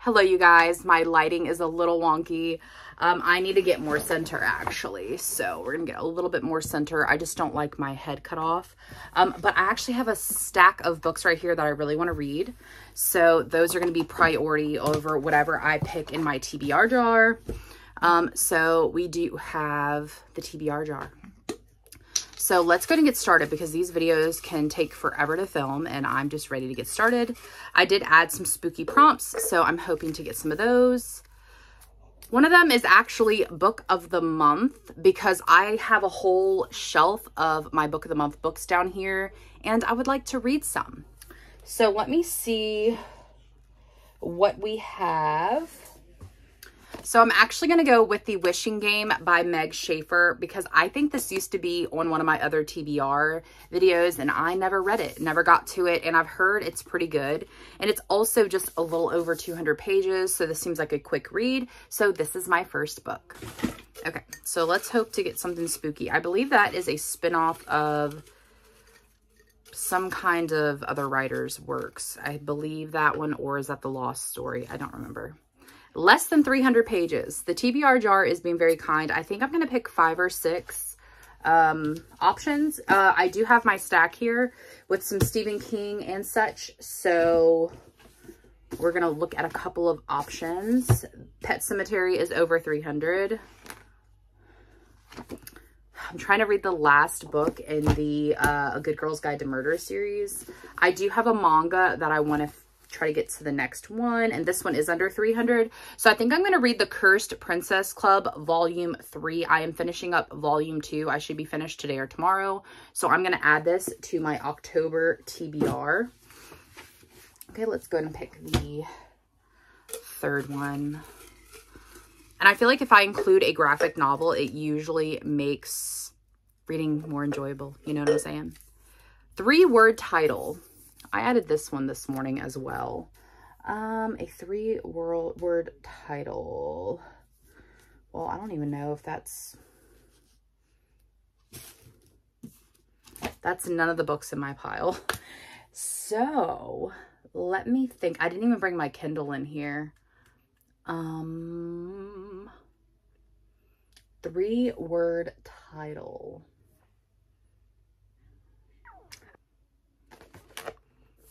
Hello, you guys. My lighting is a little wonky. I need to get more center, actually. So we're going to get a little bit more center. I just don't like my head cut off. But I actually have a stack of books right here that I really want to read. So those are going to be priority over whatever I pick in my TBR jar. So we do have the TBR jar. So let's go ahead and get started because these videos can take forever to film and I'm just ready to get started. I did add some spooky prompts, so I'm hoping to get some of those. One of them is actually Book of the Month because I have a whole shelf of my Book of the Month books down here and I would like to read some. So let me see what we have. So I'm actually going to go with The Wishing Game by Meg Schaefer because I think this used to be on one of my other TBR videos and I never read it, never got to it, and I've heard it's pretty good. And it's also just a little over 200 pages, so this seems like a quick read. So this is my first book. Okay, so let's hope to get something spooky. I believe that is a spinoff of some kind of other writer's works. I believe that one, or is that The Lost Story? I don't remember. Less than 300 pages. The TBR jar is being very kind. I think I'm going to pick 5 or 6 options. I do have my stack here with some Stephen King and such. So we're going to look at a couple of options. Pet Sematary is over 300. I'm trying to read the last book in the A Good Girl's Guide to Murder series. I do have a manga that I want to try to get to the next one, and this one is under 300. So I think I'm going to read The Cursed Princess Club Volume 3. I am finishing up Volume 2. I should be finished today or tomorrow. So I'm going to add this to my October TBR. Okay, let's go ahead and pick the third one. And I feel like if I include a graphic novel, it usually makes reading more enjoyable. You know what I'm saying? 3-word title. I added this one this morning as well. A 3-word title. Well, I don't even know if that's none of the books in my pile. So let me think. I didn't even bring my Kindle in here. 3-word title.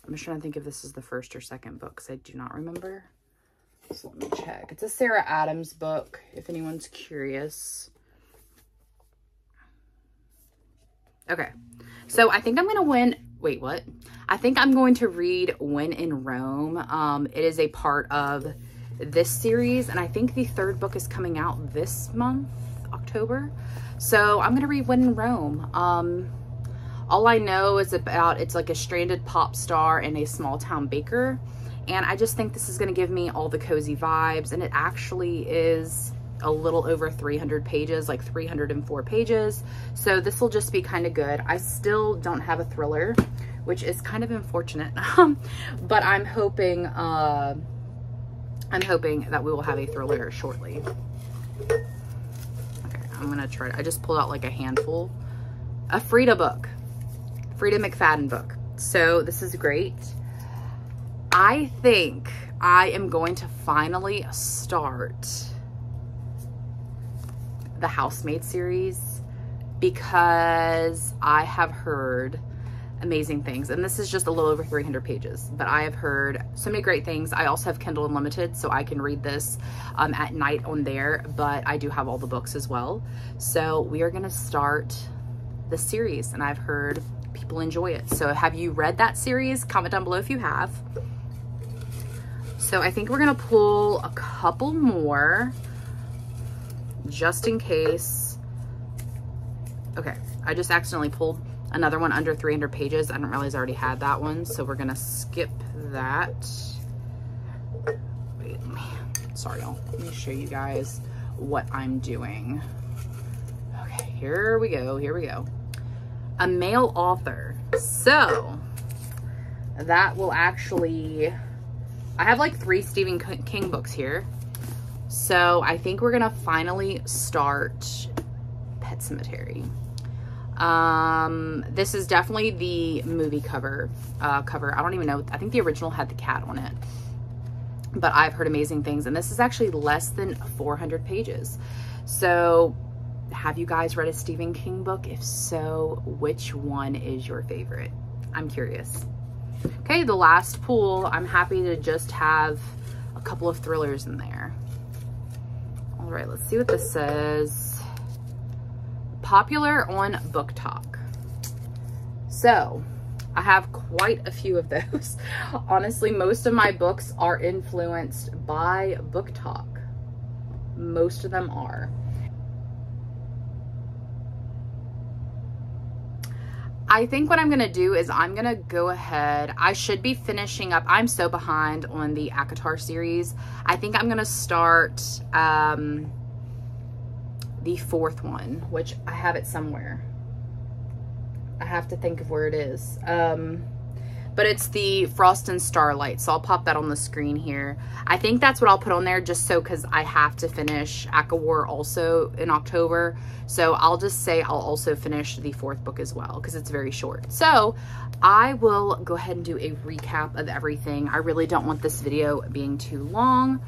I'm just trying to think if this is the first or second book because I do not remember. So let me check. It's a Sarah Adams book, if anyone's curious. Okay. So I think I'm going to wait, what? I think I'm going to read When in Rome. It is a part of this series, and I think the 3rd book is coming out this month, October. So I'm going to read When in Rome. All I know is it's like a stranded pop star and a small town baker. And I just think this is going to give me all the cozy vibes. And it actually is a little over 300 pages, like 304 pages. So this will just be kind of good. I still don't have a thriller, which is kind of unfortunate. But I'm hoping that we will have a thriller shortly. Okay, I'm going to try. I just pulled out like a handful. A Frida book. Frida McFadden book. So this is great. I think I am going to finally start the Housemaid series because I have heard amazing things. And this is just a little over 300 pages, but I have heard so many great things. I also have Kindle Unlimited, so I can read this at night on there, but I do have all the books as well. So we are going to start the series, and I've heard people enjoy it. So have you read that series? Comment down below if you have. So I think we're gonna pull a couple more just in case. Okay, I just accidentally pulled another one under 300 pages. I didn't realize I already had that one, so we're gonna skip that. Wait, sorry y'all, let me show you guys what I'm doing. Okay, here we go, here we go. A male author. So that will actually, I have like 3 Stephen King books here. So I think we're gonna finally start Pet Sematary. This is definitely the movie cover. I don't even know. I think the original had the cat on it. but I've heard amazing things. And this is actually less than 400 pages. So have you guys read a Stephen King book? If so, which one is your favorite? I'm curious. Okay, the last pool, I'm happy to just have a couple of thrillers in there. All right, let's see what this says. Popular on Book Talk. So I have quite a few of those. Honestly, most of my books are influenced by Book Talk. Most of them are. I think what I'm going to do is I'm going to go ahead. I should be finishing up. I'm so behind on the ACOTAR series. I think I'm going to start the 4th one, which I have it somewhere. I have to think of where it is. But it's the Frost and Starlight. So I'll pop that on the screen here. I think that's what I'll put on there just so, because I have to finish ACOWAR also in October. So I'll just say I'll also finish the 4th book as well, because it's very short. So I will go ahead and do a recap of everything. I really don't want this video being too long.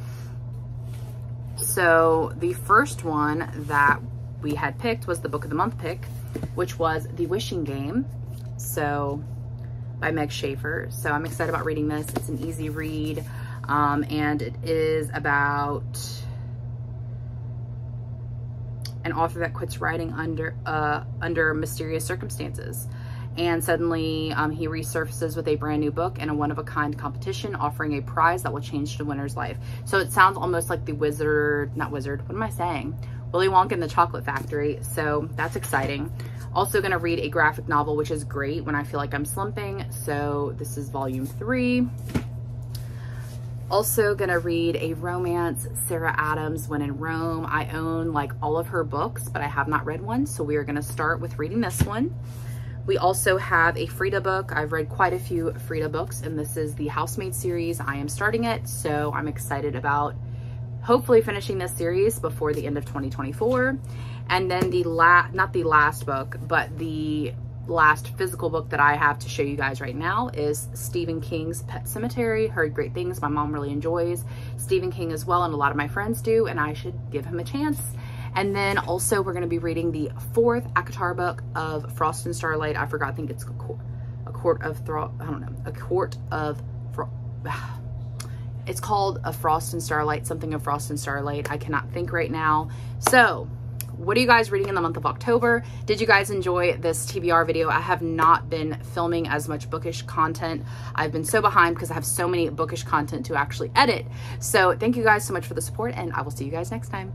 So the first one that we had picked was the book of the month pick, which was The Wishing Game. So by Meg Schaefer. So I'm excited about reading this. It's an easy read, and it is about an author that quits writing under mysterious circumstances, and suddenly he resurfaces with a brand new book in a one-of-a-kind competition, offering a prize that will change the winner's life. So it sounds almost like the Willy Wonka and the Chocolate Factory. So that's exciting. Also going to read a graphic novel, which is great when I feel like I'm slumping. So this is volume 3. Also going to read a romance, Sarah Adams, When in Rome. I own like all of her books, but I have not read one. So we are going to start with reading this one. We also have a Frida book. I've read quite a few Frida books, and this is the Housemaid series. I am starting it, so I'm excited about hopefully finishing this series before the end of 2024. And then not the last book, but the last physical book that I have to show you guys right now is Stephen King's Pet Sematary. Heard great things. My mom really enjoys Stephen King as well, and a lot of my friends do, and I should give him a chance. And then also we're going to be reading the 4th ACOTAR book of Frost and Starlight. I forgot, I think it's it's called A Frost and Starlight, something of Frost and Starlight. I cannot think right now. So what are you guys reading in the month of October? Did you guys enjoy this TBR video? I have not been filming as much bookish content. I've been so behind because I have so many bookish content to actually edit. So thank you guys so much for the support, and I will see you guys next time.